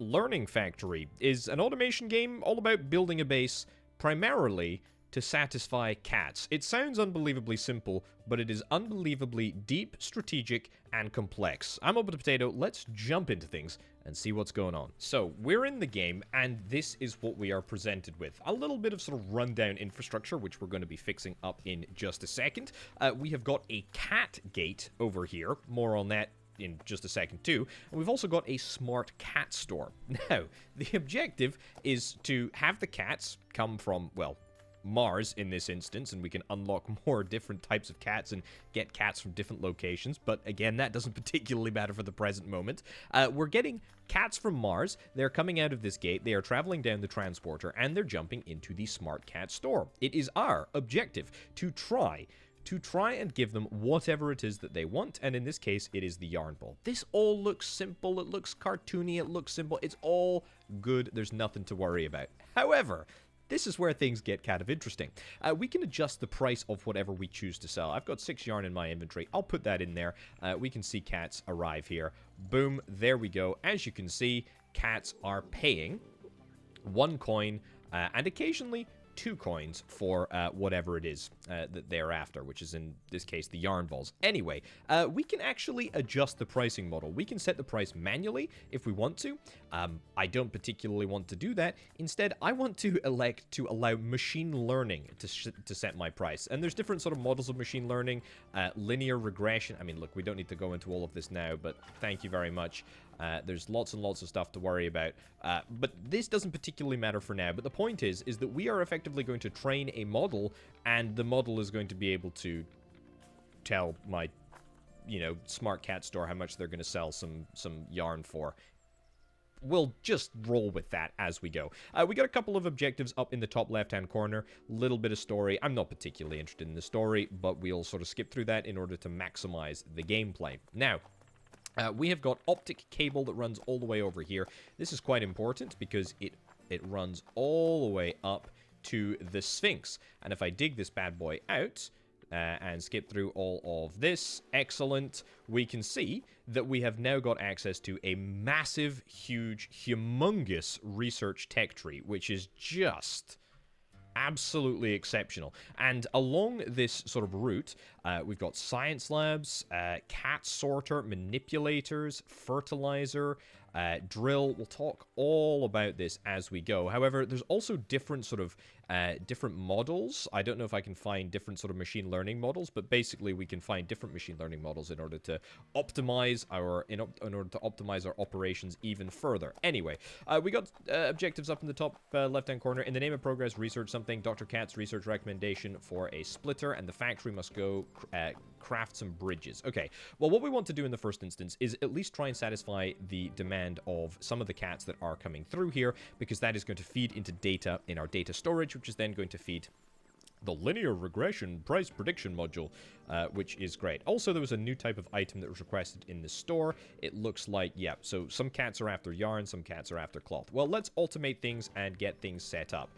Learning Factory is an automation game all about building a base primarily to satisfy cats. It sounds unbelievably simple, but it is unbelievably deep, strategic, and complex. I'm Orbital Potato. Let's jump into things and see what's going on. So, we're in the game, and this is what we are presented with. A little bit of sort of rundown infrastructure, which we're going to be fixing up in just a second. We have got a cat gate over here. More on that in just a second too. And we've also got a smart cat store. Now, the objective is to have the cats come from, well, Mars in this instance, and we can unlock more different types of cats and get cats from different locations, but again, that doesn't particularly matter for the present moment. We're getting cats from Mars. They're coming out of this gate, they are traveling down the transporter, and they're jumping into the smart cat store. It is our objective to try and give them whatever it is that they want, and in this case, it is the yarn ball. This all looks simple, it looks cartoony, it looks simple, it's all good, there's nothing to worry about. However, this is where things get kind of interesting. We can adjust the price of whatever we choose to sell. I've got 6 yarn in my inventory. I'll put that in there. We can see cats arrive here. Boom, there we go. As you can see, cats are paying 1 coin and occasionally 2 coins for whatever it is that they're after, which is in this case the yarn balls. Anyway, we can actually adjust the pricing model. We can set the price manually if we want to. I don't particularly want to do that. Instead, I want to elect to allow machine learning to set my price. And there's different sort of models of machine learning, linear regression. I mean, look, we don't need to go into all of this now, but thank you very much. There's lots and lots of stuff to worry about, but this doesn't particularly matter for now. But the point is that we are effectively going to train a model, and the model is going to be able to tell my, smart cat store how much they're going to sell some yarn for. We'll just roll with that as we go. We got a couple of objectives up in the top left-hand corner. Little bit of story. I'm not particularly interested in the story, but we'll sort of skip through that in order to maximize the gameplay. Now, we have got optic cable that runs all the way over here. This is quite important because it runs all the way up to the Sphinx. And if I dig this bad boy out and skip through all of this, excellent, we can see that we have now got access to a massive, huge, humongous research tech tree, which is just absolutely exceptional. And along this sort of route, we've got science labs, cat sorter, manipulators, fertilizer, drill. We'll talk all about this as we go. However, there's also different sort of different models. I don't know if I can find different sort of machine learning models, but basically we can find different machine learning models in order to optimize our operations even further. Anyway, we got objectives up in the top left-hand corner. In the name of progress, research something. Dr. Cat's research recommendation for a splitter, and the factory must go craft some bridges. Okay, well, what we want to do in the first instance is at least try and satisfy the demand of some of the cats that are coming through here, because that is going to feed into data in our data storage, which is then going to feed the linear regression price prediction module, which is great. Also, there was a new type of item that was requested in the store. It looks like, yeah, so some cats are after yarn, some cats are after cloth. Well, let's automate things and get things set up.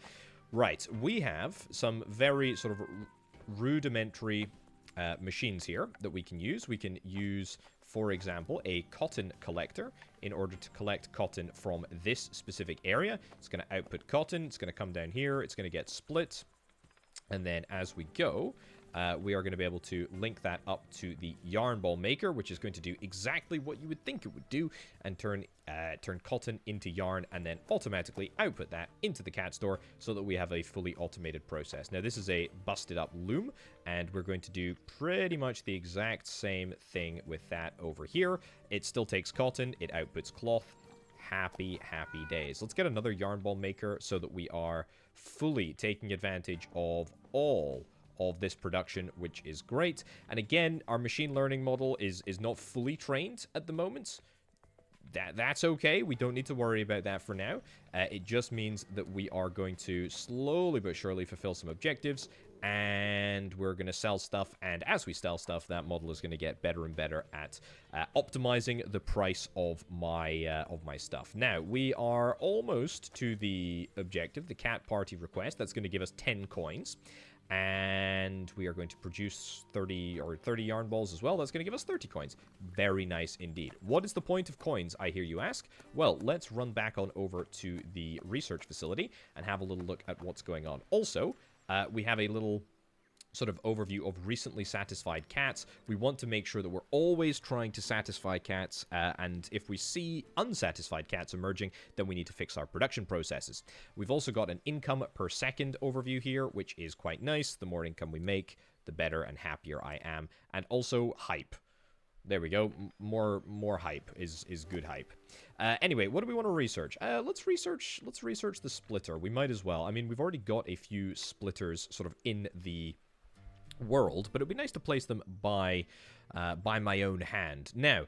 Right, we have some very sort of rudimentary machines here that we can use. We can use, for example, a cotton collector in order to collect cotton from this specific area. It's going to output cotton. It's going to come down here. It's going to get split. And then as we go, we are going to be able to link that up to the yarn ball maker, which is going to do exactly what you would think it would do, and turn cotton into yarn, and then automatically output that into the cat store so that we have a fully automated process. Now, this is a busted up loom, and we're going to do pretty much the exact same thing with that over here. It still takes cotton, it outputs cloth. Happy, happy days. Let's get another yarn ball maker so that we are fully taking advantage of all of this production, which is great. And again, our machine learning model is not fully trained at the moment. That's okay. We don't need to worry about that for now. It just means that we are going to slowly but surely fulfill some objectives, and we're going to sell stuff. And as we sell stuff, that model is going to get better and better at optimizing the price of my stuff. Now, we are almost to the objective, the cat party request. That's going to give us 10 coins. And we are going to produce 30 yarn balls as well. That's going to give us 30 coins. Very nice indeed. What is the point of coins, I hear you ask? Well, let's run back on over to the research facility and have a little look at what's going on. Also, we have a little sort of overview of recently satisfied cats. We want to make sure that we're always trying to satisfy cats, and if we see unsatisfied cats emerging, then we need to fix our production processes. We've also got an income per second overview here, which is quite nice. The more income we make, the better and happier I am. And also hype. There we go. More hype is good hype. Anyway, what do we want to research? Let's research the splitter. We might as well. I mean, we've already got a few splitters sort of in the world, but it'd be nice to place them by my own hand. Now,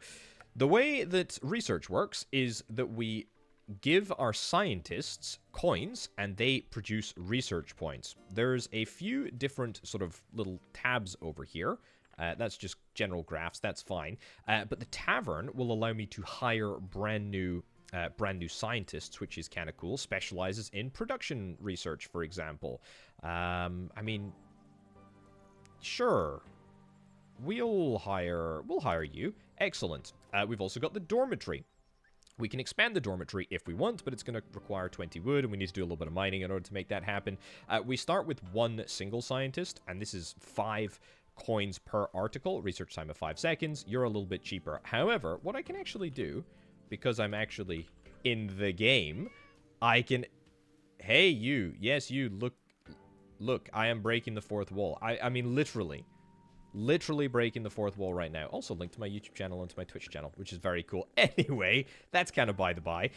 the way that research works is that we give our scientists coins and they produce research points. There's a few different sort of little tabs over here. That's just general graphs, that's fine. But the tavern will allow me to hire brand new scientists, which is kind of cool. Specializes in production research, for example. I mean, sure, we'll hire you. Excellent. We've also got the dormitory. We can expand the dormitory if we want, but it's going to require 20 wood, and we need to do a little bit of mining in order to make that happen. We start with one single scientist, and this is 5 coins per article. Research time of 5 seconds. You're a little bit cheaper. However, what I can actually do, because I'm actually in the game, I can... Hey, you. Yes, you. Look, I am breaking the fourth wall. I mean, literally breaking the fourth wall right now. Also linked to my YouTube channel and to my Twitch channel, which is very cool. Anyway, that's kind of by the by.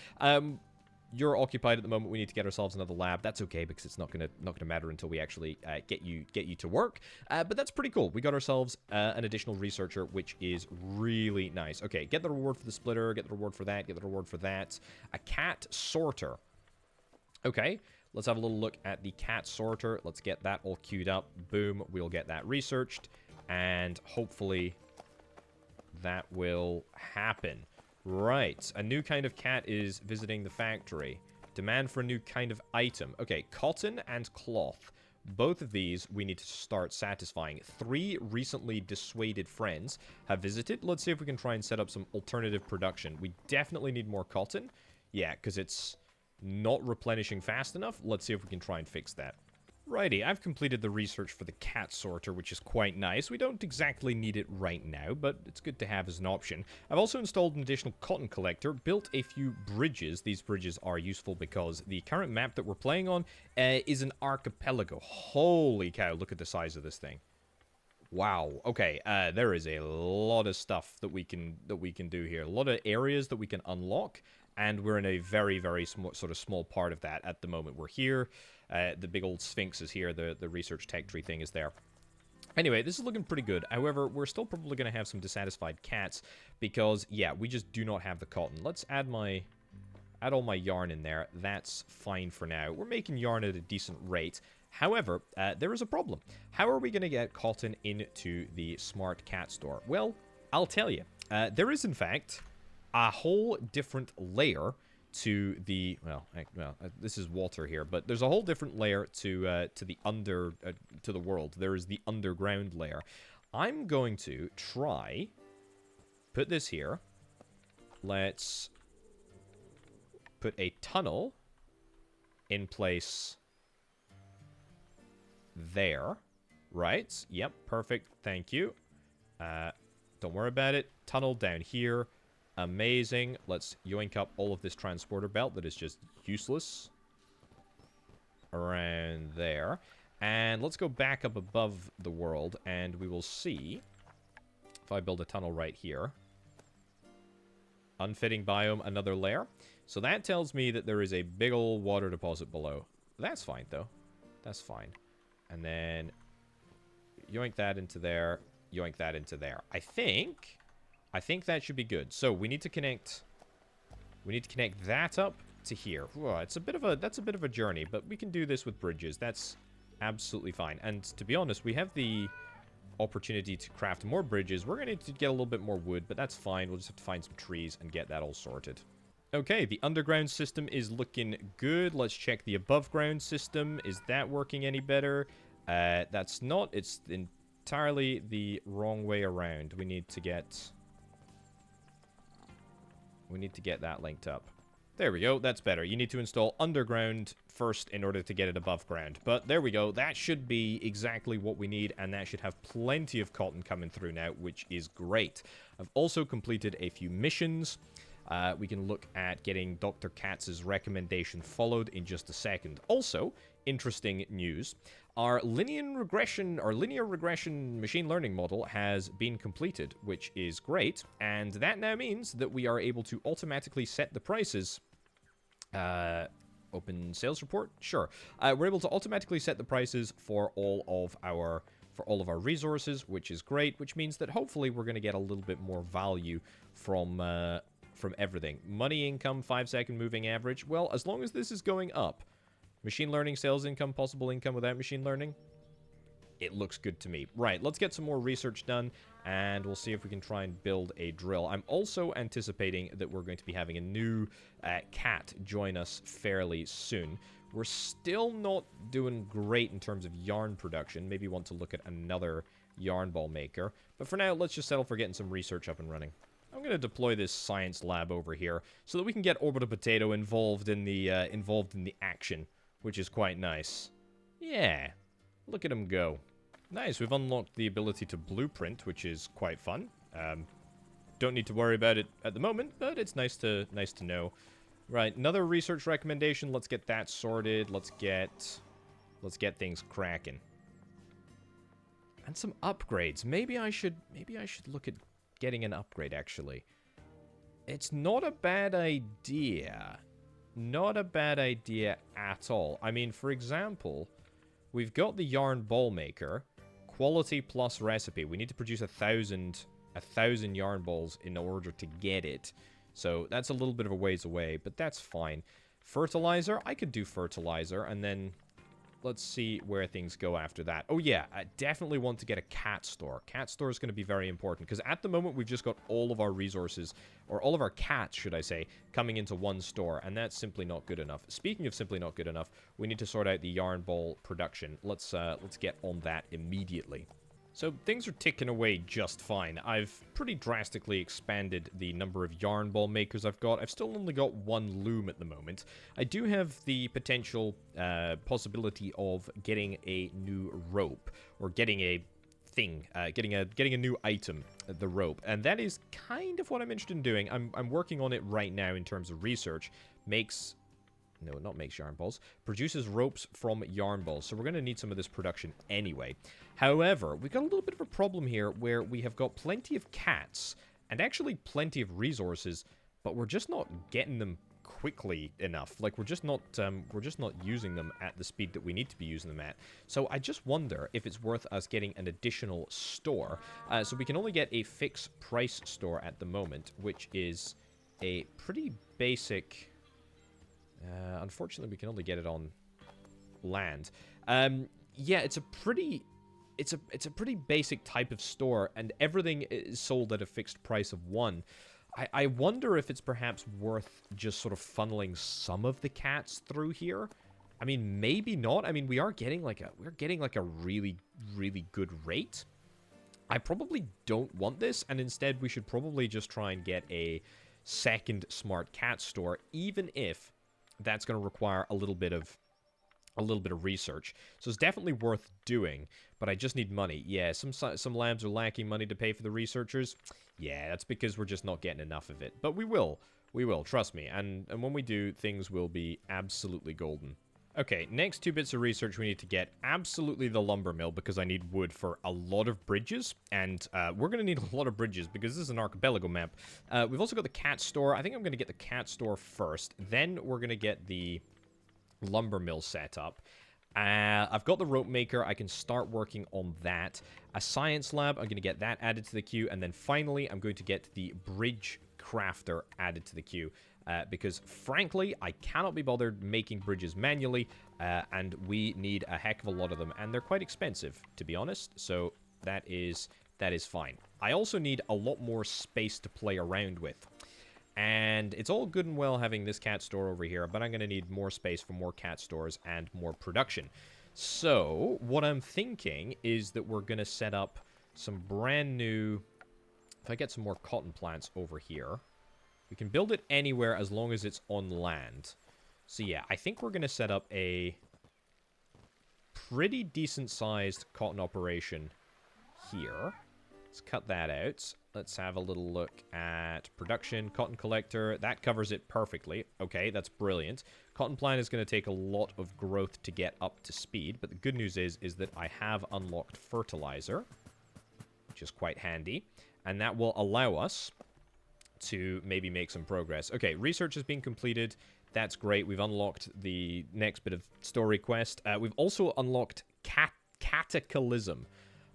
You're occupied at the moment. We need to get ourselves another lab. That's okay, because it's not gonna matter until we actually get you to work. But that's pretty cool. We got ourselves an additional researcher, which is really nice. Okay, get the reward for the splitter. Get the reward for that. Get the reward for that. A cat sorter. Okay. Let's have a little look at the cat sorter. Let's get that all queued up. Boom. We'll get that researched. And hopefully that will happen. Right. A new kind of cat is visiting the factory. Demand for a new kind of item. Okay, cotton and cloth. Both of these we need to start satisfying. 3 recently dissuaded friends have visited. Let's see if we can try and set up some alternative production. We definitely need more cotton. Yeah, because it's not replenishing fast enough. Let's see if we can try and fix that. Righty, I've completed the research for the cat sorter, which is quite nice. We don't exactly need it right now, but it's good to have as an option. I've also installed an additional cotton collector, built a few bridges. These bridges are useful because the current map that we're playing on is an archipelago. Holy cow, look at the size of this thing. Wow. Okay, there is a lot of stuff that we can do here. A lot of areas that we can unlock. And we're in a very, very small part of that at the moment. We're here. The big old Sphinx is here. The research tech tree thing is there. Anyway, this is looking pretty good. However, we're still probably going to have some dissatisfied cats because, yeah, we just do not have the cotton. Let's add all my yarn in there. That's fine for now. We're making yarn at a decent rate. However, there is a problem. How are we going to get cotton into the smart cat store? Well, I'll tell you. There is, in fact, a whole different layer to the this is water here, but there's a whole different layer to the world. There is the underground layer. I'm going to try put this here. Let's put a tunnel in place there. Right? Yep, perfect. Thank you. Don't worry about it. Tunnel down here. Amazing. Let's yoink up all of this transporter belt that is just useless. Around there. And let's go back up above the world, and we will see if I build a tunnel right here. Unfitting biome, another layer. So that tells me that there is a big old water deposit below. That's fine, though. That's fine. And then yoink that into there. Yoink that into there. I think that should be good. So we need to connect that up to here. Whoa, that's a bit of a journey, but we can do this with bridges. That's absolutely fine. And to be honest, we have the opportunity to craft more bridges. We're going to need to get a little bit more wood, but that's fine. We'll just have to find some trees and get that all sorted. Okay, the underground system is looking good. Let's check the above ground system. Is that working any better? That's not... It's entirely the wrong way around. We need to get... We need to get that linked up. There we go, that's better. You need to install underground first in order to get it above ground. But there we go, that should be exactly what we need, and that should have plenty of cotton coming through now, which is great. I've also completed a few missions. We can look at getting Dr. Katz's recommendation followed in just a second. Also, interesting news. Our linear regression machine learning model has been completed, which is great, and that now means that we are able to automatically set the prices. Open sales report? Sure. We're able to automatically set the prices for all of our resources, which is great, which means that hopefully we're going to get a little bit more value from everything. Money income, 5-second moving average. Well, as long as this is going up. Machine learning, sales income, possible income without machine learning. It looks good to me. Right, let's get some more research done, and we'll see if we can try and build a drill. I'm also anticipating that we're going to be having a new cat join us fairly soon. We're still not doing great in terms of yarn production. Maybe want to look at another yarn ball maker. But for now, let's just settle for getting some research up and running. I'm going to deploy this science lab over here so that we can get Orbital Potato involved in the action, which is quite nice. Yeah, look at him go. Nice, we've unlocked the ability to blueprint, which is quite fun. Don't need to worry about it at the moment, but it's nice to know. Right, another research recommendation. Let's get that sorted. Let's get things cracking. And some upgrades. Maybe I should look at getting an upgrade, actually. It's not a bad idea. Not a bad idea at all. I mean, for example, we've got the yarn ball maker. Quality plus recipe. We need to produce 1,000 yarn balls in order to get it. So that's a little bit of a ways away, but that's fine. Fertilizer. I could do fertilizer, and then let's see where things go after that. Oh yeah, I definitely want to get a cat store. Cat store is going to be very important, because at the moment we've just got all of our resources, or all of our cats, should I say, coming into one store, and that's simply not good enough. Speaking of simply not good enough, we need to sort out the yarn ball production. Let's get on that immediately. So things are ticking away just fine. I've pretty drastically expanded the number of yarn ball makers I've got. I've still only got one loom at the moment. I do have the potential possibility of getting a new rope, or getting a thing, getting a new item, the rope, and that is kind of what I'm interested in doing. I'm working on it right now in terms of research. No, not makes yarn balls. Produces ropes from yarn balls. So we're going to need some of this production anyway. However, we've got a little bit of a problem here where we have got plenty of cats and actually plenty of resources, but we're just not getting them quickly enough. Like, we're just not using them at the speed that we need to be using them at. So I just wonder if it's worth us getting an additional store. So we can only get a fixed price store at the moment, which is a pretty basic... unfortunately, we can only get it on land. Yeah, it's a pretty basic type of store, and everything is sold at a fixed price of 1. I wonder if it's perhaps worth just sort of funneling some of the cats through here. I mean, maybe not. I mean, we're getting like a really, really good rate. I probably don't want this, and instead we should probably just try and get a second smart cat store, even if that's going to require a little bit of research. So it's definitely worth doing, but I just need money. Yeah, some labs are lacking money to pay for the researchers. Yeah, that's because we're just not getting enough of it. But we will, trust me. And when we do, things will be absolutely golden. Okay, next 2 bits of research we need to get. Absolutely the lumber mill, because I need wood for a lot of bridges. And we're going to need a lot of bridges, because this is an archipelago map. We've also got the cat store. I think I'm going to get the cat store first. Then we're going to get the lumber mill set up. I've got the rope maker. I can start working on that. A science lab, I'm going to get that added to the queue. And then finally, I'm going to get the bridge crafter added to the queue. Because, frankly, I cannot be bothered making bridges manually, and we need a heck of a lot of them, and they're quite expensive, to be honest, so that is fine. I also need a lot more space to play around with, and it's all good and well having this cat store over here, but I'm going to need more space for more cat stores and more production. So, what I'm thinking is that we're going to set up some brand new... If I get some more cotton plants over here, we can build it anywhere as long as it's on land. So yeah, I think we're going to set up a pretty decent-sized cotton operation here. Let's cut that out. Let's have a little look at production, cotton collector. That covers it perfectly. Okay, that's brilliant. Cotton plant is going to take a lot of growth to get up to speed, but the good news is that I have unlocked fertilizer, which is quite handy, and that will allow us to maybe make some progress. Okay, research has been completed. That's great. We've unlocked the next bit of story quest. We've also unlocked Cataclysm.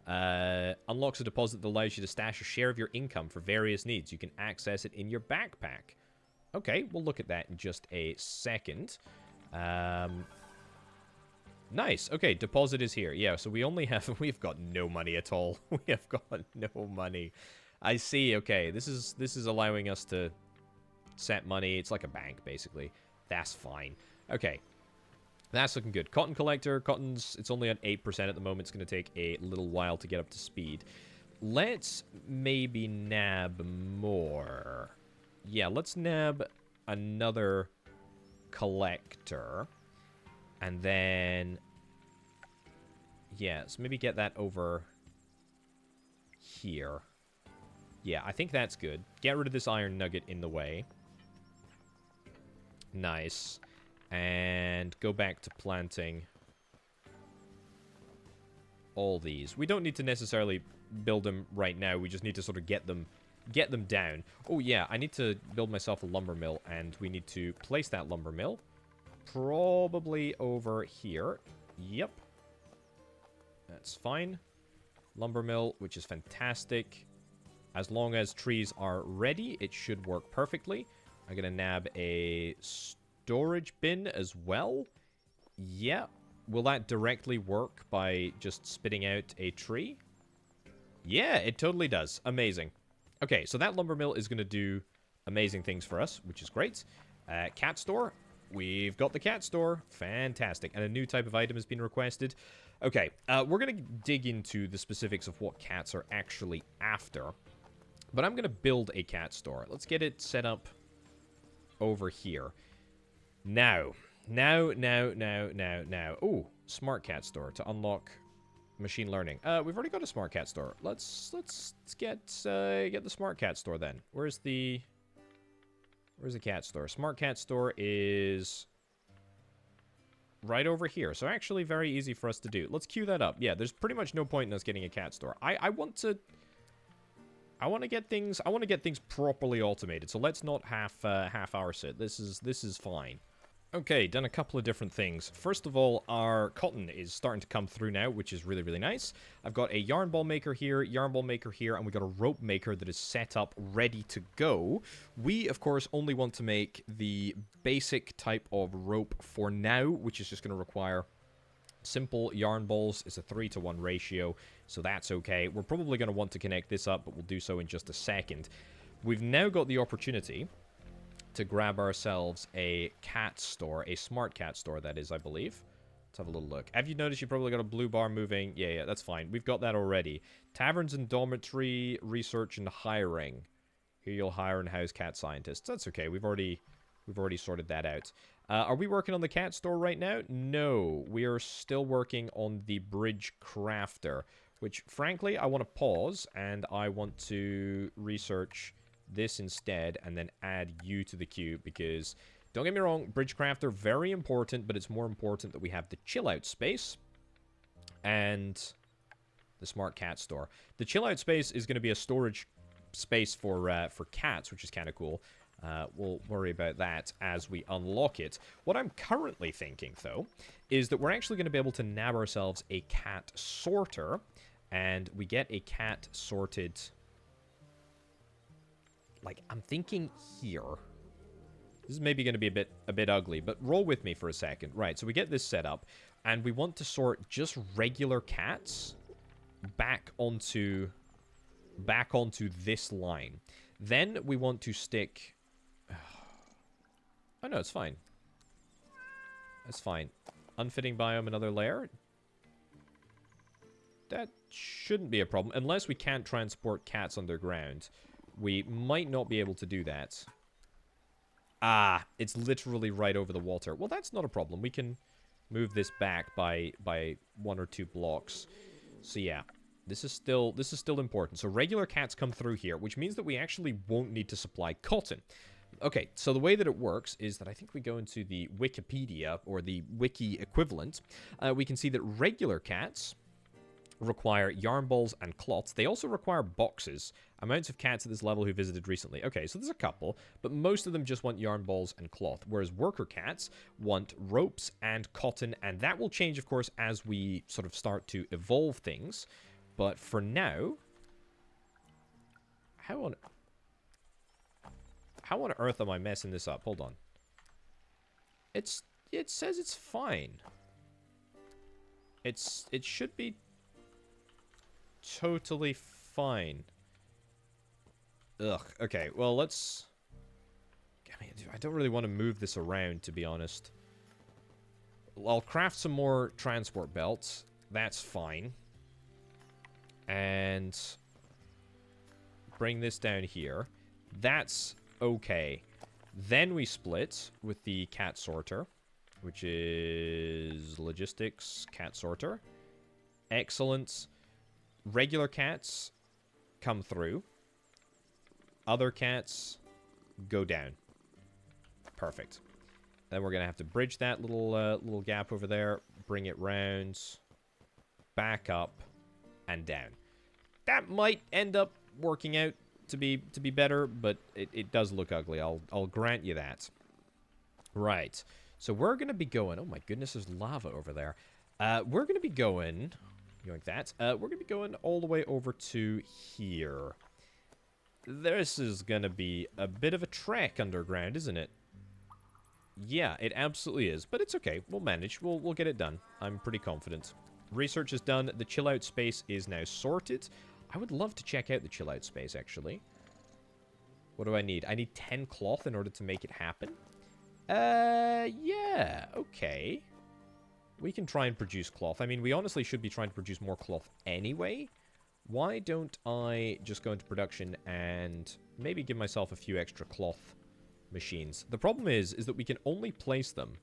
Unlocks a deposit that allows you to stash a share of your income for various needs. You can access it in your backpack. Okay, we'll look at that in just a second. Nice. Okay, deposit is here. Yeah, so we only have... We've got no money at all. We have got no money. I see. Okay, this is allowing us to set money. It's like a bank, basically. That's fine. Okay. That's looking good. Cotton collector. Cotton's... It's only at 8% at the moment. It's going to take a little while to get up to speed. Let's maybe nab more. Yeah, let's nab another collector. And then... Yeah, so maybe get that over here. Yeah, I think that's good. Get rid of this iron nugget in the way. Nice. And go back to planting all these. We don't need to necessarily build them right now. We just need to sort of get them down. Oh, yeah, I need to build myself a lumber mill, and we need to place that lumber mill probably over here. Yep. That's fine. Lumber mill, which is fantastic. As long as trees are ready, it should work perfectly. I'm going to nab a storage bin as well. Yeah. Will that directly work by just spitting out a tree? Yeah, it totally does. Amazing. Okay, so that lumber mill is going to do amazing things for us, which is great. Cat store. We've got the cat store. Fantastic. And a new type of item has been requested. Okay, we're going to dig into the specifics of what cats are actually after. But I'm going to build a cat store. Let's get it set up over here. Now. Ooh, smart cat store to unlock machine learning. We've already got a smart cat store. Let's get the smart cat store then. Where's the cat store? Smart cat store is right over here. So actually very easy for us to do. Let's queue that up. Yeah, there's pretty much no point in us getting a cat store. I want to get things properly automated. So let's not half arse it. This is fine. Okay, done a couple of different things. First of all, our cotton is starting to come through now, which is really, really nice. I've got a yarn ball maker here, and we've got a rope maker that is set up, ready to go. We, of course, only want to make the basic type of rope for now, which is just going to require simple yarn balls. It's a 3-to-1 ratio, so that's okay. We're probably going to want to connect this up, but we'll do so in just a second. We've now got the opportunity to grab ourselves a cat store, a smart cat store, that is, I believe. Let's have a little look. Have you noticed you probably got a blue bar moving? Yeah, that's fine. We've got that already. Taverns and dormitory, research and hiring. Here you'll hire and house cat scientists. That's okay. We've already sorted that out. Are we working on the cat store right now? No. We are still working on the bridge crafter, which, frankly, I want to pause, and I want to research this instead, and then add you to the queue, because, don't get me wrong, bridge crafter, very important, but it's more important that we have the Chillout space and the smart cat store. The Chillout space is going to be a storage space for cats, which is kind of cool. We'll worry about that as we unlock it. What I'm currently thinking, though, is that we're actually going to be able to nab ourselves a cat sorter, and we get a cat sorted... Like, I'm thinking here. This is maybe going to be a bit ugly, but roll with me for a second. Right, so we get this set up, and we want to sort just regular cats back onto this line. Then we want to stick... Oh, no, it's fine. That's fine. Unfitting biome, another layer. that shouldn't be a problem. Unless we can't transport cats underground. We might not be able to do that. Ah, it's literally right over the water. Well, that's not a problem. We can move this back by 1 or 2 blocks. So yeah, this is still important. So regular cats come through here, which means that we actually won't need to supply cotton. Okay, so the way that it works is that I think we go into the Wikipedia, or the wiki equivalent. We can see that regular cats require yarn balls and cloths. They also require boxes. Amounts of cats at this level who visited recently. Okay, so there's a couple, but most of them just want yarn balls and cloth, whereas worker cats want ropes and cotton, and that will change, of course, as we sort of start to evolve things. But for now, how on earth am I messing this up? Hold on. It says it's fine. It should be totally fine. Ugh. Okay, well, let's... I mean, I don't really want to move this around, to be honest. I'll craft some more transport belts. That's fine. And bring this down here. That's okay. Then we split with the cat sorter, which is logistics cat sorter. Excellent. Regular cats come through. Other cats go down. Perfect. Then we're going to have to bridge that little gap over there. Bring it round. Back up. And down. That might end up working out to be better, but it does look ugly. I'll grant you that. Right. So we're going to be going... Oh my goodness, there's lava over there. We're going to be going... Like that. We're going to be going all the way over to here. This is going to be a bit of a trek underground, isn't it? Yeah, it absolutely is. But it's okay. We'll manage. We'll get it done. I'm pretty confident. Research is done. The Chillout space is now sorted. I would love to check out the Chillout space, actually. What do I need? I need 10 cloth in order to make it happen. Yeah. Okay. We can try and produce cloth. I mean, we honestly should be trying to produce more cloth anyway. Why don't I just go into production and maybe give myself a few extra cloth machines? The problem is that we can only place them.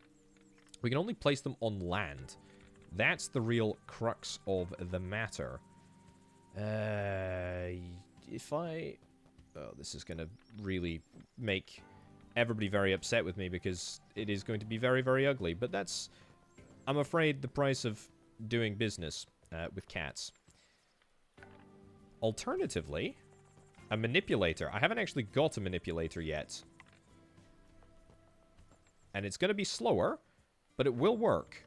We can only place them on land. That's the real crux of the matter. If I... Oh, this is going to really make everybody very upset with me because it is going to be very, very ugly. But that's... I'm afraid the price of doing business with cats. Alternatively, a manipulator. I haven't actually got a manipulator yet. And it's going to be slower, but it will work.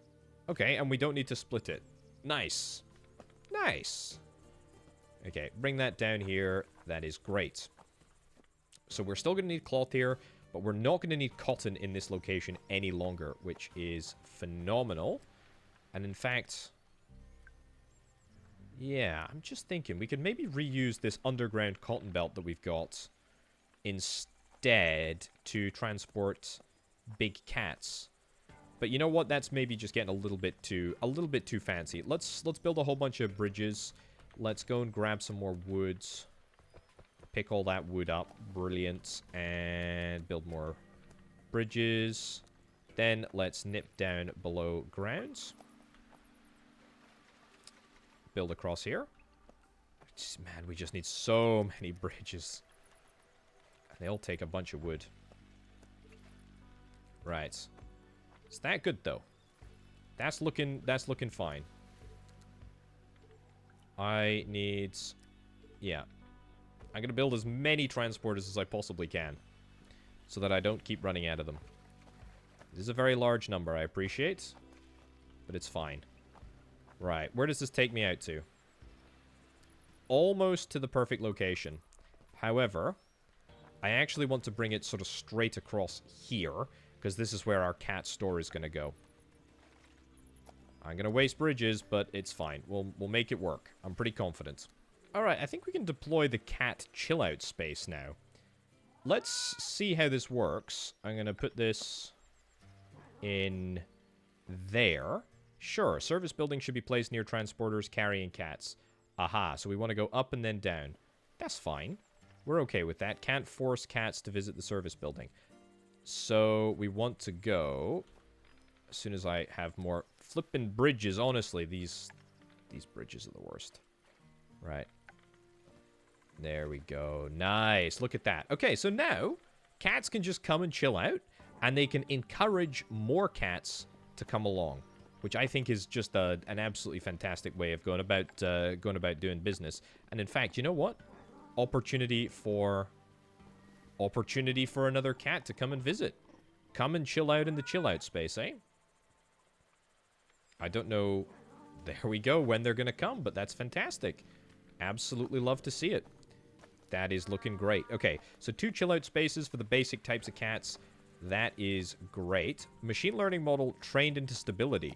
Okay, and we don't need to split it. Nice. Nice. Okay, bring that down here. That is great. So we're still going to need cloth here, but we're not going to need cotton in this location any longer, which is phenomenal. And in fact, yeah, I'm just thinking we could maybe reuse this underground cotton belt that we've got instead to transport big cats. But you know what? That's maybe just getting a little bit too fancy. Let's build a whole bunch of bridges. Let's go and grab some more wood. Pick all that wood up. Brilliant. And build more bridges. Then let's nip down below ground. Build across here. Man, we just need so many bridges. They all take a bunch of wood. Right. Is that good though? That's looking fine. I need... Yeah. I'm going to build as many transporters as I possibly can. So that I don't keep running out of them. This is a very large number, I appreciate. But it's fine. Right. Where does this take me out to? Almost to the perfect location. However, I actually want to bring it sort of straight across here. Because this is where our cat store is going to go. I'm going to waste bridges, but it's fine. We'll make it work. I'm pretty confident. Alright, I think we can deploy the cat Chillout space now. Let's see how this works. I'm going to put this in there. Sure, service buildings should be placed near transporters carrying cats. Aha, so we want to go up and then down. That's fine. We're okay with that. Can't force cats to visit the service building. So we want to go... As soon as I have more flippin' bridges, honestly, these bridges are the worst. Right. There we go. Nice. Look at that. Okay, so now cats can just come and chill out, and they can encourage more cats to come along, which I think is just an absolutely fantastic way of going about doing business. And in fact, you know what? Opportunity for another cat to come and visit. Come and chill out in the chill out space, eh? I don't know, there we go, when they're going to come, but that's fantastic. Absolutely love to see it. That is looking great. Okay, so 2 chill out spaces for the basic types of cats. That is great. Machine learning model trained into stability.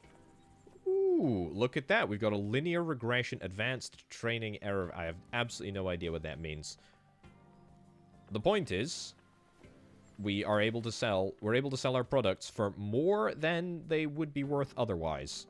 Ooh, look at that. We've got a linear regression advanced training error. I have absolutely no idea what that means. The point is, we're able to sell our products for more than they would be worth otherwise,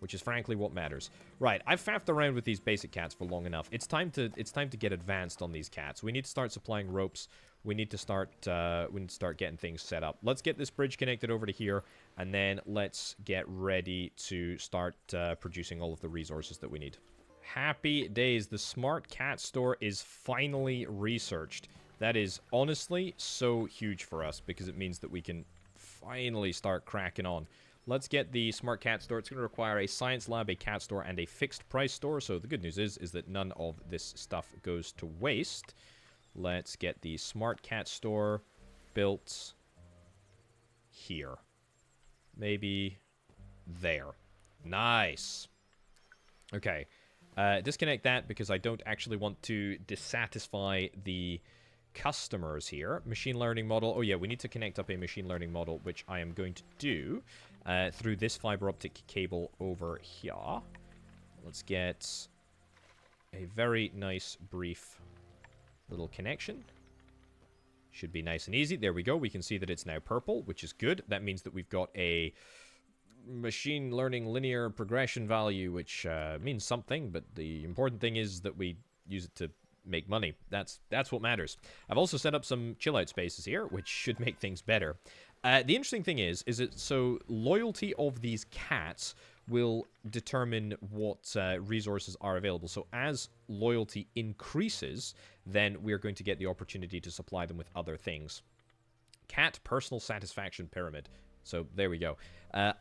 which is frankly what matters. Right, I've faffed around with these basic cats for long enough. It's time to get advanced on these cats. We need to start supplying ropes. We need to start getting things set up. Let's get this bridge connected over to here, and then let's get ready to start producing all of the resources that we need. Happy days. The smart cat store is finally researched. That is honestly so huge for us because it means that we can finally start cracking on. Let's get the smart cat store. It's going to require a science lab, a cat store, and a fixed price store. So the good news is that none of this stuff goes to waste. Let's get the smart cat store built here. Maybe there. Nice. Okay. Disconnect that because I don't actually want to dissatisfy the customers here. Machine learning model. Oh yeah, we need to connect up a machine learning model, which I am going to do through this fiber optic cable over here. Let's get a very nice brief little connection. Should be nice and easy. There we go. We can see that it's now purple, which is good. That means that we've got a machine learning linear progression value, which means something, but the important thing is that we use it to make money. That's what matters. I've also set up some chill out spaces here, which should make things better. The interesting thing is that so loyalty of these cats will determine what resources are available. So as loyalty increases, then we're going to get the opportunity to supply them with other things. Cat personal satisfaction pyramid. So there we go.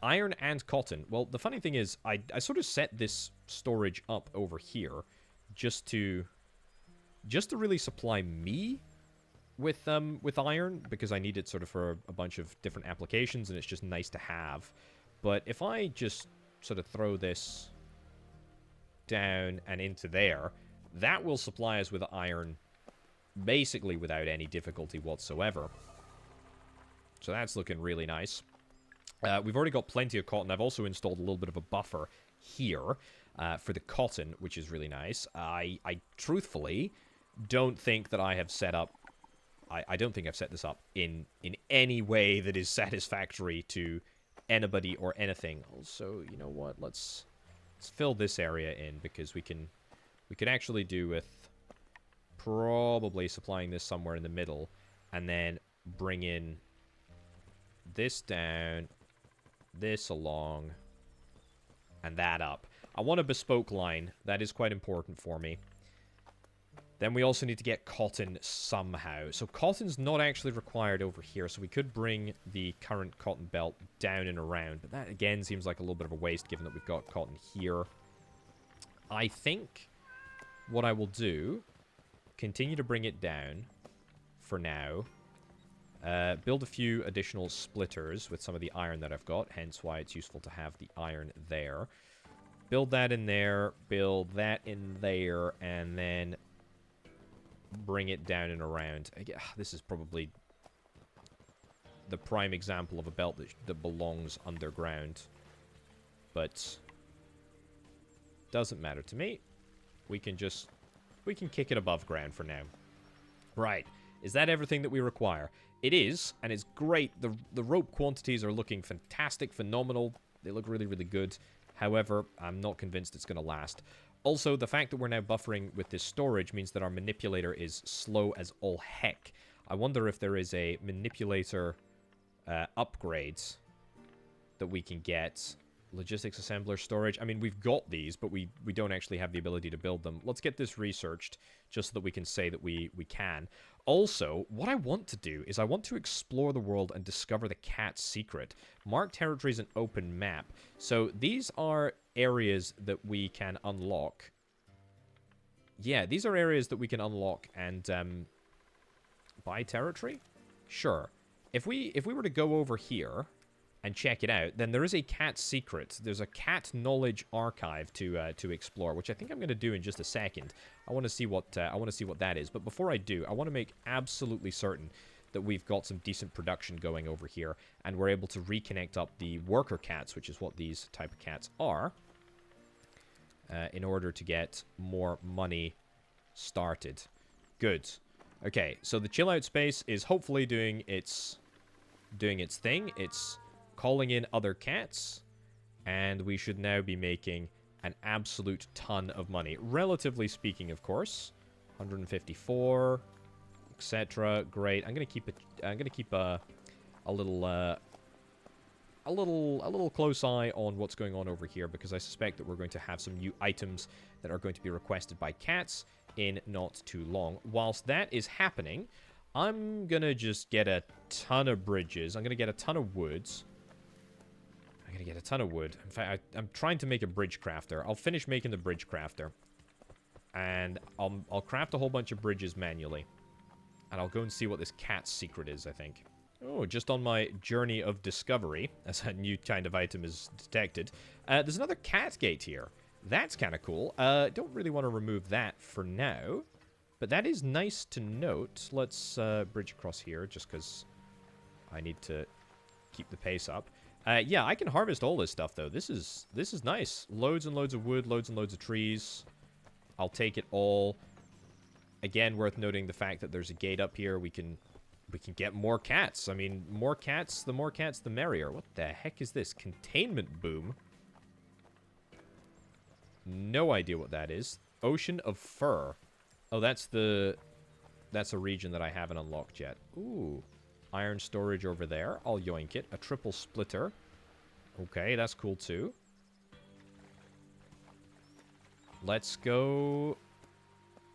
Iron and cotton. Well, the funny thing is I sort of set this storage up over here just to really supply me with iron, because I need it sort of for a bunch of different applications, and it's just nice to have. But if I just sort of throw this down and into there, that will supply us with iron basically without any difficulty whatsoever. So that's looking really nice. We've already got plenty of cotton. I've also installed a little bit of a buffer here for the cotton, which is really nice. I truthfully don't think that I have set up... I don't think I've set this up in any way that is satisfactory to anybody or anything. Also, you know what? Let's fill this area in, because we could actually do with probably supplying this somewhere in the middle, and then bring in this down, this along, and that up. I want a bespoke line. That is quite important for me. Then we also need to get cotton somehow. So cotton's not actually required over here, so we could bring the current cotton belt down and around. But that, again, seems like a little bit of a waste, given that we've got cotton here. I think what I will do, continue to bring it down for now. Build a few additional splitters with some of the iron that I've got, hence why it's useful to have the iron there. Build that in there, build that in there, and then bring it down and around. This is probably the prime example of a belt that belongs underground. But doesn't matter to me. We can kick it above ground for now. Right. Is that everything that we require? It is, and it's great. The rope quantities are looking fantastic, phenomenal. They look really, really good. However, I'm not convinced it's going to last. Also, the fact that we're now buffering with this storage means that our manipulator is slow as all heck. I wonder if there is a manipulator upgrade that we can get. Logistics assembler storage. I mean, we've got these, but we don't actually have the ability to build them. Let's get this researched just so that we can say that we can. Also, what I want to do is I want to explore the world and discover the cat's secret. Mark territory is an open map. So these are areas that we can unlock. Yeah, these are areas that we can unlock and buy territory? Sure. If we were to go over here and check it out, then there is a cat secret. There's a cat knowledge archive to explore, which I think I'm going to do in just a second. I want to see what that is. But before I do, I want to make absolutely certain that we've got some decent production going over here, and we're able to reconnect up the worker cats, which is what these type of cats are, in order to get more money started. Good. Okay, so the Chillout space is hopefully doing its thing. It's calling in other cats, and we should now be making an absolute ton of money. Relatively speaking, of course. 154, etc. Great. I'm gonna keep a little close eye on what's going on over here, because I suspect that we're going to have some new items that are going to be requested by cats in not too long. Whilst that is happening, I'm gonna just get a ton of bridges. I'm gonna get a ton of woods. I'm gonna get a ton of wood. In fact, I'm trying to make a bridge crafter. I'll finish making the bridge crafter, and I'll craft a whole bunch of bridges manually, and I'll go and see what this cat's secret is, I think. Oh, just on my journey of discovery, as a new kind of item is detected, there's another cat gate here. That's kind of cool. Don't really want to remove that for now, but that is nice to note. Let's bridge across here, just because I need to keep the pace up. Yeah, I can harvest all this stuff, though. This is nice. Loads and loads of wood, loads and loads of trees. I'll take it all. Again, worth noting the fact that there's a gate up here. We can get more cats. I mean, more cats, the merrier. What the heck is this? Containment boom? No idea what that is. Ocean of Fur. Oh, that's a region that I haven't unlocked yet. Ooh. Iron storage over there. I'll yoink it. A triple splitter. Okay, that's cool too. Let's go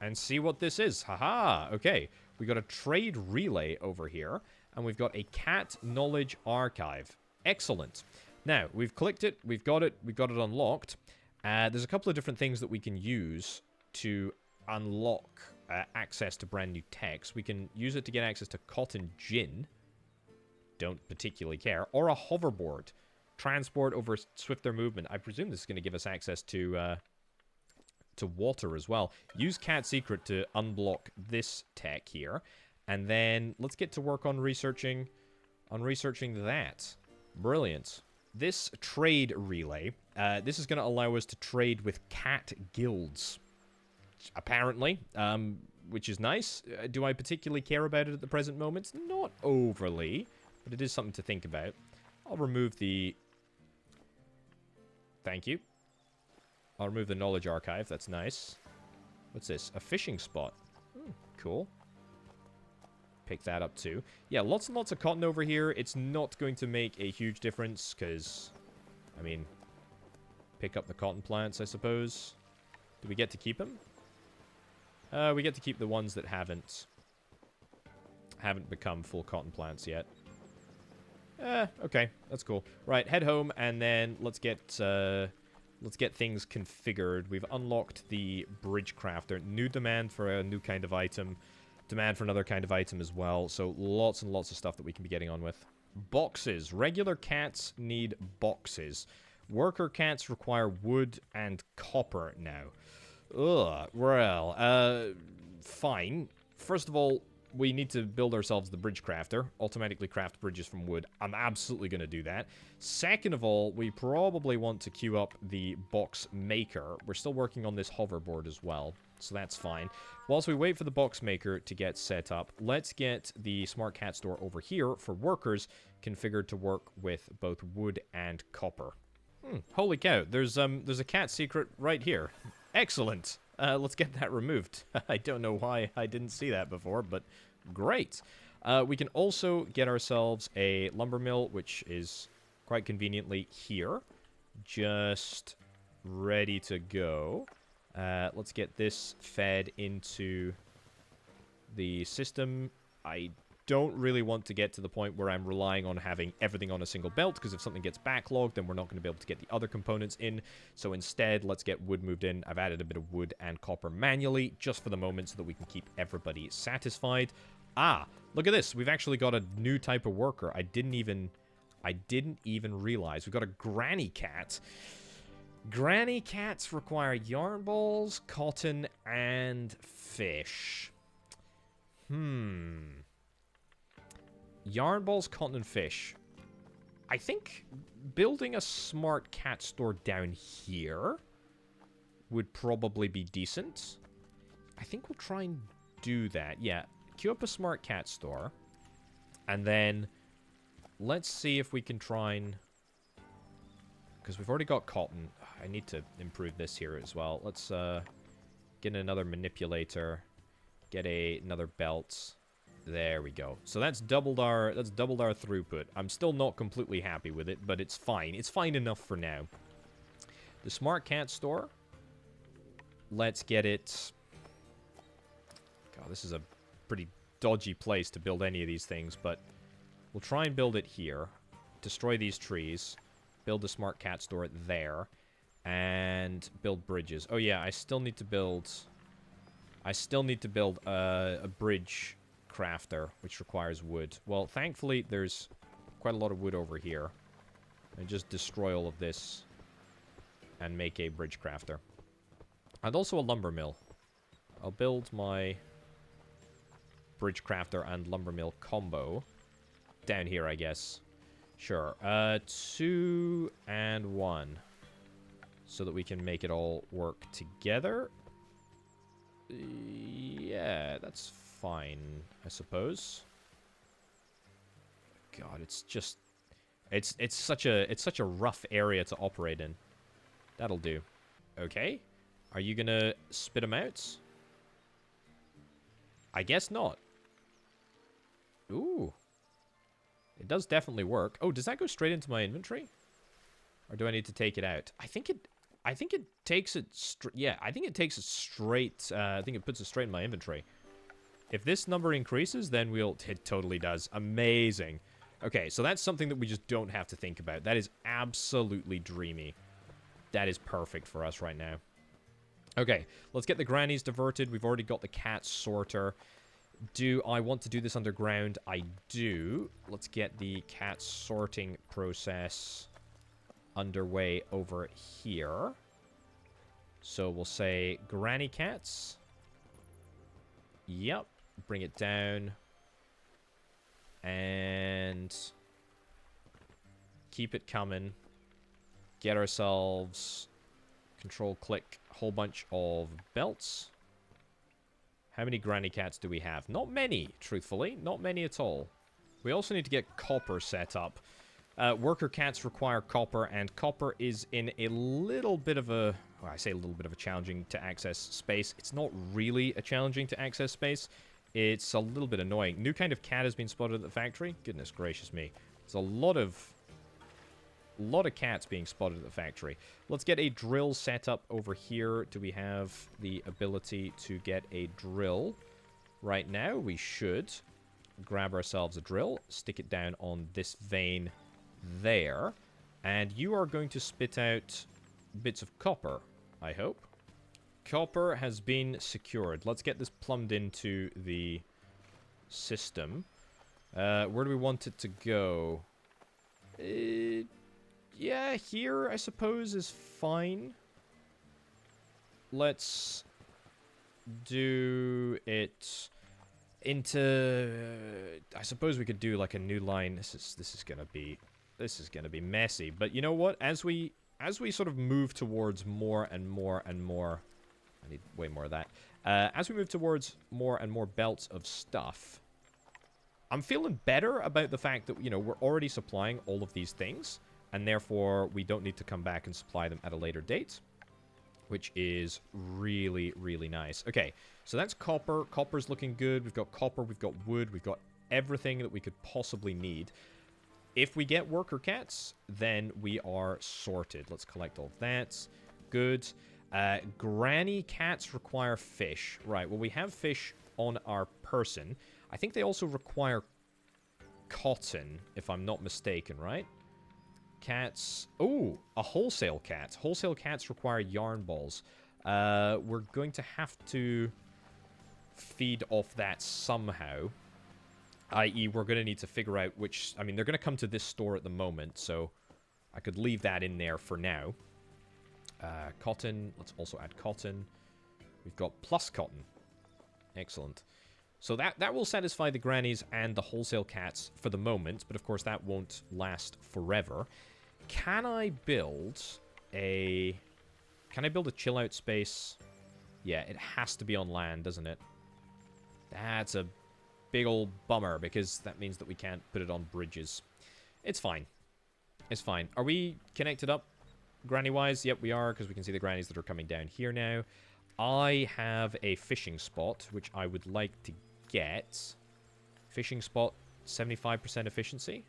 and see what this is. Haha. Okay. We got a trade relay over here, and we've got a cat knowledge archive. Excellent. Now, we've clicked it. We've got it unlocked. There's a couple of different things that we can use to unlock access to brand new techs. We can use it to get access to cotton gin. Don't particularly care. Or a hoverboard. Transport over swifter movement. I presume this is going to give us access to water as well. Use cat secret to unblock this tech here. And then let's get to work on researching that. Brilliant. This trade relay, this is going to allow us to trade with cat guilds. Apparently, which is nice. Do I particularly care about it at the present moment? Not overly, but it is something to think about. I'll remove the... Thank you. I'll remove the knowledge archive. That's nice. What's this? A fishing spot. Cool. Pick that up too. Yeah, lots and lots of cotton over here. It's not going to make a huge difference because, I mean, pick up the cotton plants, I suppose. Do we get to keep them? We get to keep the ones that haven't become full cotton plants yet. Okay, that's cool. Right, head home, and then let's get things configured. We've unlocked the bridge crafter. New demand for a new kind of item. Demand for another kind of item as well. So lots and lots of stuff that we can be getting on with. Boxes. Regular cats need boxes. Worker cats require wood and copper now. Ugh, well, fine. First of all, we need to build ourselves the bridge crafter. Automatically craft bridges from wood. I'm absolutely going to do that. Second of all, we probably want to queue up the box maker. We're still working on this hoverboard as well, so that's fine. Whilst we wait for the box maker to get set up, let's get the smart cat store over here for workers configured to work with both wood and copper. Holy cow, there's a cat secret right here. Excellent. Let's get that removed. I don't know why I didn't see that before, but great. We can also get ourselves a lumber mill, which is quite conveniently here. Just ready to go. Let's get this fed into the system. I don't really want to get to the point where I'm relying on having everything on a single belt, because if something gets backlogged, then we're not going to be able to get the other components in. So instead, let's get wood moved in. I've added a bit of wood and copper manually, just for the moment, so that we can keep everybody satisfied. Ah, look at this. We've actually got a new type of worker. I didn't even realize. We've got a granny cat. Granny cats require yarn balls, cotton, and fish. Yarn balls, cotton, and fish. I think building a smart cat store down here would probably be decent. I think we'll try and do that. Yeah, queue up a smart cat store. And then let's see if we can try and... because we've already got cotton. I need to improve this here as well. Let's get another manipulator. Get another belt. There we go. So that's doubled our throughput. I'm still not completely happy with it, but it's fine. It's fine enough for now. The smart cat store. Let's get it. God, this is a pretty dodgy place to build any of these things, but we'll try and build it here. Destroy these trees. Build a smart cat store there. And build bridges. Oh yeah, I still need to build a bridge crafter, which requires wood. Well, thankfully, there's quite a lot of wood over here. And just destroy all of this and make a bridge crafter. And also a lumber mill. I'll build my bridge crafter and lumber mill combo down here, I guess. Sure. 2 and 1. So that we can make it all work together. Yeah, that's fine, I suppose. God, it's just... It's such a rough area to operate in. That'll do. Okay. Are you gonna spit them out? I guess not. Ooh. It does definitely work. Oh, does that go straight into my inventory? Or do I need to take it out? I think it takes it yeah, I think it takes it straight. I think it puts it straight in my inventory. If this number increases, then it totally does. Amazing. Okay, so that's something that we just don't have to think about. That is absolutely dreamy. That is perfect for us right now. Okay, let's get the grannies diverted. We've already got the cat sorter. Do I want to do this underground? I do. Let's get the cat sorting process underway over here. So we'll say granny cats. Yep. Bring it down. And keep it coming. Get ourselves control-click whole bunch of belts. How many granny cats do we have? Not many, truthfully. Not many at all. We also need to get copper set up. Worker cats require copper, and copper is in a little bit of a... well, I say a little bit of a challenging to access space. It's not really a challenging to access space. It's a little bit annoying. New kind of cat has been spotted at the factory. Goodness gracious me. There's a lot of cats being spotted at the factory. Let's get a drill set up over here. Do we have the ability to get a drill? Right now, we should. Grab ourselves a drill. Stick it down on this vein there. And you are going to spit out bits of copper, I hope. Copper has been secured. Let's get this plumbed into the system. Where do we want it to go? Yeah, here, I suppose, is fine. Let's do it into... I suppose we could do like a new line. This is gonna be messy. But you know what? As we sort of move towards more and more and more... I need way more of that. As we move towards more and more belts of stuff, I'm feeling better about the fact that, you know, we're already supplying all of these things. and therefore we don't need to come back and supply them at a later date, which is really, really nice. Okay, so that's copper. Copper's looking good. We've got copper, we've got wood, we've got everything that we could possibly need. If we get worker cats, then we are sorted. Let's collect all that. Good. Granny cats require fish. Right, well, we have fish on our person. I think they also require cotton, if I'm not mistaken, right? Cats. Oh, a wholesale cat. Wholesale cats require yarn balls. We're going to have to feed off that somehow. I.e., we're going to need to figure out which... I mean, they're going to come to this store at the moment, so I could leave that in there for now. Cotton. Let's also add cotton. We've got plus cotton. Excellent. So that will satisfy the grannies and the wholesale cats for the moment, but of course that won't last forever. Can I build a... Can I build a chill out space? Yeah, it has to be on land, doesn't it? That's a big old bummer, because that means that we can't put it on bridges. It's fine. It's fine. Are we connected up granny-wise? Yep, we are, because we can see the grannies that are coming down here now. I have a fishing spot, which I would like to get. Fishing spot, 75% efficiency.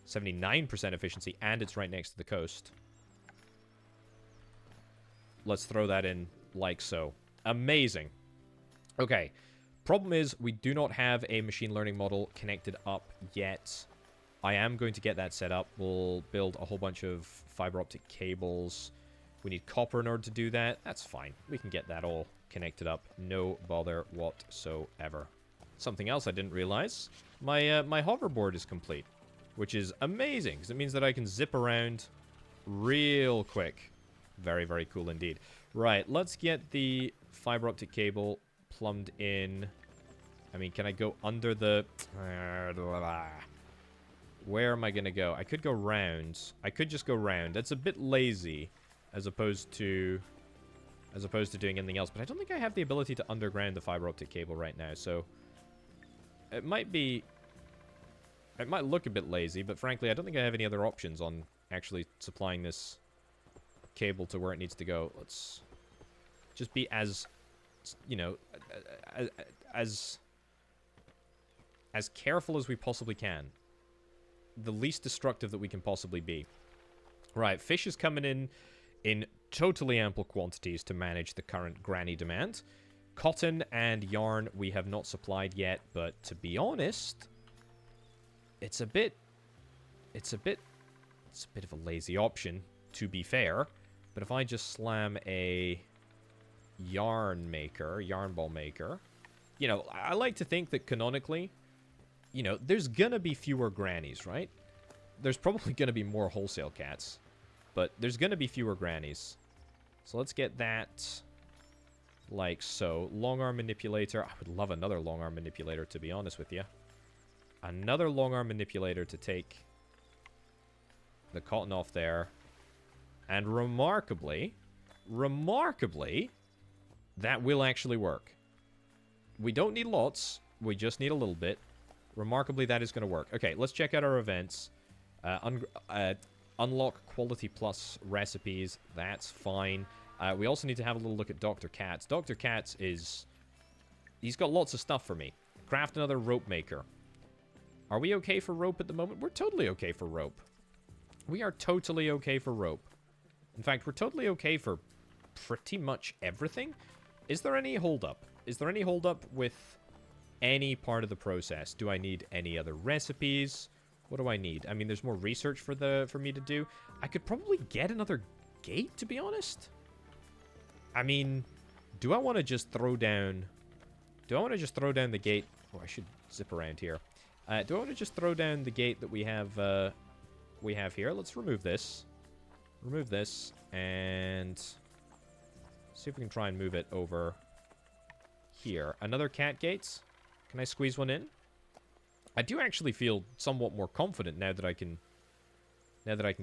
79% efficiency, and it's right next to the coast. Let's throw that in like so. Amazing. Okay. Problem is, we do not have a machine learning model connected up yet. I am going to get that set up. We'll build a whole bunch of fiber optic cables. We need copper in order to do that. That's fine. We can get that all connected up. No bother whatsoever. Something else I didn't realize. My hoverboard is complete, which is amazing, because it means that I can zip around real quick. Very, very cool indeed. Right, let's get the fiber optic cable plumbed in. I mean, can I go under the... Where am I going to go? I could go round. I could just go round. That's a bit lazy as opposed to doing anything else. But I don't think I have the ability to underground the fiber optic cable right now. So it might be... It might look a bit lazy, but frankly, I don't think I have any other options on actually supplying this cable to where it needs to go. Let's just be as... You know, as careful as we possibly can. The least destructive that we can possibly be. Right, fish is coming in totally ample quantities to manage the current granny demand. Cotton and yarn we have not supplied yet, but to be honest, it's a bit of a lazy option, to be fair. But if I just slam a yarn ball maker, you know, I like to think that canonically, you know, there's gonna be fewer grannies, right? There's probably gonna be more wholesale cats, but there's gonna be fewer grannies. So let's get that like so. Long arm manipulator. I would love another long arm manipulator, to be honest with you. Another long arm manipulator to take the cotton off there. And remarkably, that will actually work. We don't need lots. We just need a little bit. Remarkably, that is going to work. Okay, let's check out our events. Unlock quality plus recipes. That's fine. We also need to have a little look at Dr. Katz. Dr. Katz is... He's got lots of stuff for me. Craft another rope maker. Are we okay for rope at the moment? We're totally okay for rope. We are totally okay for rope. In fact, we're totally okay for pretty much everything. Is there any holdup? Is there any holdup with any part of the process? Do I need any other recipes? What do I need? I mean, there's more research for me to do. I could probably get another gate, to be honest. I mean, do I want to just throw down... Do I want to just throw down the gate? Oh, I should zip around here. Do I want to just throw down the gate that we have here? Let's remove this. Remove this, and see if we can try and move it over here. Another cat gates. Can I squeeze one in? I do actually feel somewhat more confident now that I can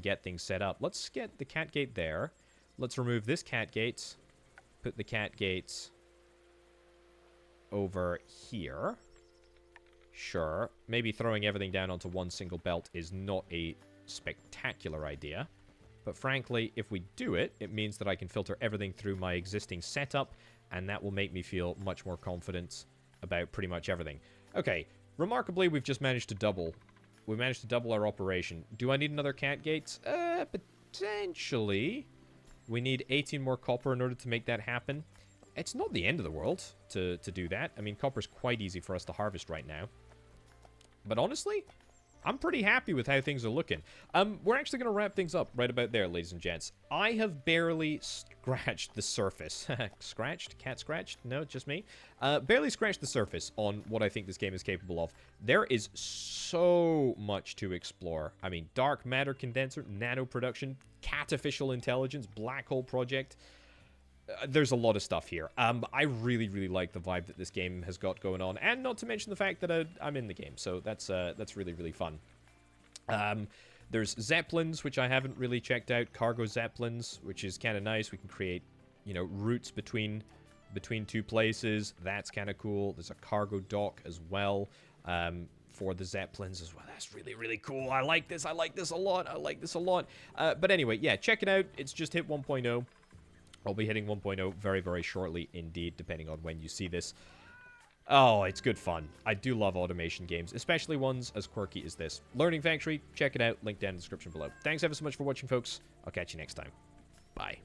get things set up. Let's get the cat gate there. Let's remove this cat gate. Put the cat gates over here. Sure. Maybe throwing everything down onto one single belt is not a spectacular idea. But frankly, if we do it, it means that I can filter everything through my existing setup, and that will make me feel much more confident about pretty much everything. Okay, remarkably, we've just managed to double. We managed to double our operation. Do I need another cat gate? Potentially. We need 18 more copper in order to make that happen. It's not the end of the world to do that. I mean, copper's quite easy for us to harvest right now. But honestly, I'm pretty happy with how things are looking. We're actually going to wrap things up right about there, ladies and gents. I have barely scratched the surface. Scratched? Cat scratched? No, just me. Barely scratched the surface on what I think this game is capable of. There is so much to explore. I mean, dark matter condenser, nano production, artificial intelligence, black hole project. There's a lot of stuff here. I really, really like the vibe that this game has got going on, and not to mention the fact that I'm in the game, so that's really, really fun. There's Zeppelins, which I haven't really checked out. Cargo Zeppelins, which is kind of nice. We can create, you know, routes between two places. That's kind of cool. There's a cargo dock as well for the Zeppelins as well. That's really, really cool. I like this. I like this a lot. I like this a lot. But anyway, yeah, check it out. It's just hit 1.0. I'll be hitting 1.0 very, very shortly indeed, depending on when you see this. Oh, it's good fun. I do love automation games, especially ones as quirky as this. Learning Factory, check it out. Link down in the description below. Thanks ever so much for watching, folks. I'll catch you next time. Bye.